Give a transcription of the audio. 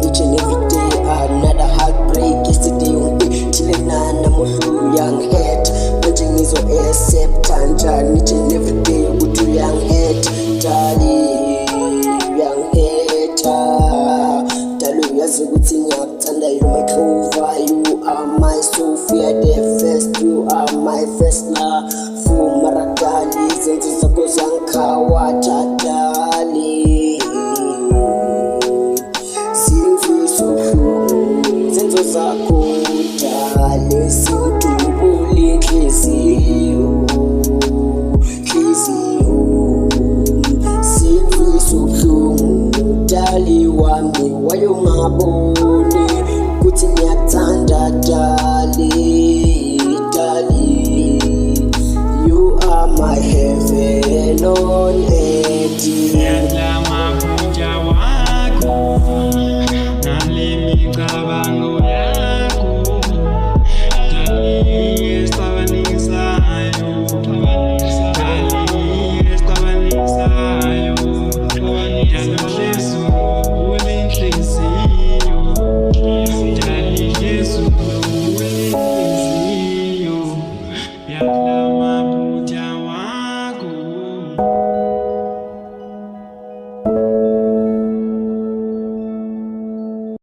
each and every day. Another heartbreak. Yesterday ungithile nana mohlu uyangihate. Manje ngizo-accept kanjani each and every day ukuthi uyangihate. Darling, uyangihate. Darling, uyazi ukuthi ngiyakuthanda, you my clover, you are my Sophia the first, you are my first love. Maradali, zenzo zakho ziyangikhawaja darling. Zimfiso buhlungu zenzo zakho darling, zingidubula inhliziyo, zimfiso buhlungu dali wami, wayongaboni kuthi ngiyakuthanda darling, darling. You are my heaven, oh